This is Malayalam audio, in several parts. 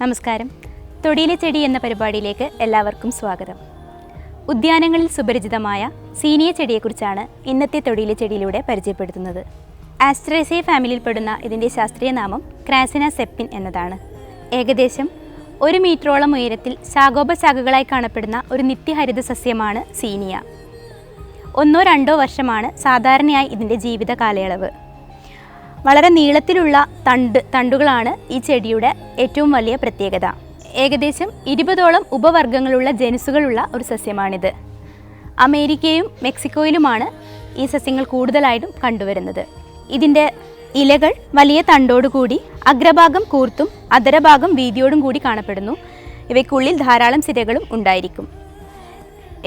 നമസ്കാരം. തൊടിയിലെ ചെടി എന്ന പരിപാടിയിലേക്ക് എല്ലാവർക്കും സ്വാഗതം. ഉദ്യാനങ്ങളിൽ സുപരിചിതമായ സീനിയ ചെടിയെക്കുറിച്ചാണ് ഇന്നത്തെ തൊടിയിലെ ചെടിയിലൂടെ പരിചയപ്പെടുത്തുന്നത്. ആസ്ട്രേസിയ ഫാമിലിയിൽപ്പെടുന്ന ഇതിൻ്റെ ശാസ്ത്രീയ നാമം ക്രാസിന സെപ്പിൻ എന്നതാണ്. ഏകദേശം 1 മീറ്ററോളം ഉയരത്തിൽ ശാഖോപശാഖകളായി കാണപ്പെടുന്ന ഒരു നിത്യഹരിത സസ്യമാണ് സീനിയ. 1-2 വർഷമാണ് സാധാരണയായി ഇതിൻ്റെ ജീവിത കാലയളവ്. വളരെ നീളത്തിലുള്ള തണ്ടുകളാണ് ഈ ചെടിയുടെ ഏറ്റവും വലിയ പ്രത്യേകത. ഏകദേശം 20ഓളം ഉപവർഗ്ഗങ്ങളുള്ള ജനുസുകളുള്ള ഒരു സസ്യമാണിത്. അമേരിക്കയും മെക്സിക്കോയിലുമാണ് ഈ സസ്യങ്ങൾ കൂടുതലായിട്ടും കണ്ടുവരുന്നത്. ഇതിൻ്റെ ഇലകൾ വലിയ തണ്ടോടുകൂടി അഗ്രഭാഗം കൂർത്തും അധരഭാഗം വീതിയോടും കൂടി കാണപ്പെടുന്നു. ഇവയ്ക്കുള്ളിൽ ധാരാളം സിരകളും ഉണ്ടായിരിക്കും.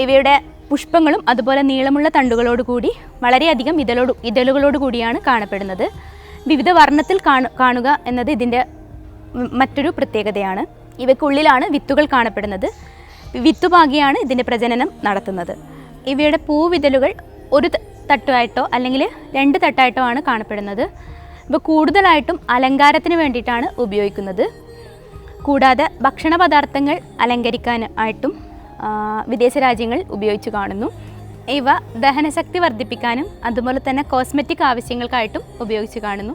ഇവയുടെ പുഷ്പങ്ങളും അതുപോലെ നീളമുള്ള തണ്ടുകളോടുകൂടി വളരെയധികം ഇതളുകളോട് കൂടിയാണ് കാണപ്പെടുന്നത്. വിവിധ വർണ്ണത്തിൽ കാണുക എന്നത് ഇതിൻ്റെ മറ്റൊരു പ്രത്യേകതയാണ്. ഇവയ്ക്കുള്ളിലാണ് വിത്തുകൾ കാണപ്പെടുന്നത്. വിത്തുപാകിയാണ് ഇതിൻ്റെ പ്രജനനം നടത്തുന്നത്. ഇവയുടെ പൂവിതളുകൾ ഒരു തട്ടായിട്ടോ അല്ലെങ്കിൽ 2 തട്ടായിട്ടോ ആണ് കാണപ്പെടുന്നത്. ഇവ കൂടുതലായിട്ടും അലങ്കാരത്തിന് വേണ്ടിയിട്ടാണ് ഉപയോഗിക്കുന്നത്. കൂടാതെ ഭക്ഷണ പദാർത്ഥങ്ങൾ അലങ്കരിക്കാനായിട്ടും വിദേശ രാജ്യങ്ങളിൽ ഉപയോഗിച്ച് കാണുന്നു. ഇവ ദഹനശക്തി വർദ്ധിപ്പിക്കാനും അതുപോലെ തന്നെ കോസ്മെറ്റിക് ആവശ്യങ്ങൾക്കായിട്ടും ഉപയോഗിച്ച് കാണുന്നു.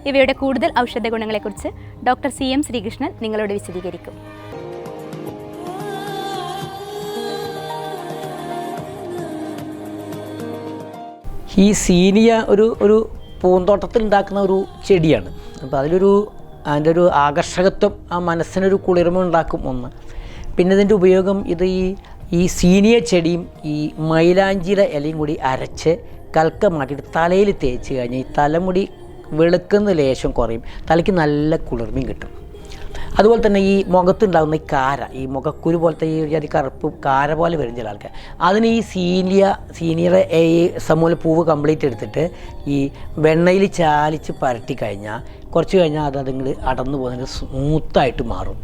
ഇവയുടെ കൂടുതൽ ഔഷധ ഗുണങ്ങളെക്കുറിച്ച് ഡോക്ടർ CM ശ്രീകൃഷ്ണൻ നിങ്ങളോട് വിശദീകരിക്കും. ഈ സീനിയ ഒരു പൂന്തോട്ടത്തിൽ ഉണ്ടാക്കുന്ന ഒരു ചെടിയാണ്. അപ്പോൾ അതിൻ്റെ ഒരു ആകർഷകത്വം ആ മനസ്സിനൊരു കുളിർമ ഉണ്ടാക്കും ഒന്ന്. പിന്നെ ഇതിൻ്റെ ഉപയോഗം ഈ സീനിയ ചെടിയും ഈ മൈലാഞ്ചിയുടെ ഇലയും കൂടി അരച്ച് കൽക്കമാക്കിയിട്ട് തലയിൽ തേച്ച് കഴിഞ്ഞാൽ ഈ തലമുടി വെളുക്കുന്ന ലേശം കുറയും, തലയ്ക്ക് നല്ല കുളിർമയും കിട്ടും. അതുപോലെ തന്നെ ഈ മുഖത്തുണ്ടാകുന്ന ഈ മുഖക്കുരു പോലത്തെ ഈ കറുപ്പ് കാര പോലെ വരും ചില ആൾക്കാർ. അതിന് ഈ സീനിയറെ ഈ സമൂല പൂവ് കംപ്ലീറ്റ് എടുത്തിട്ട് ഈ വെണ്ണയിൽ ചാലിച്ച് പരട്ടി കഴിഞ്ഞാൽ കുറച്ച് കഴിഞ്ഞാൽ അതിങ്ങൾ അടന്നു പോകുന്നത് സ്മൂത്തായിട്ട് മാറും.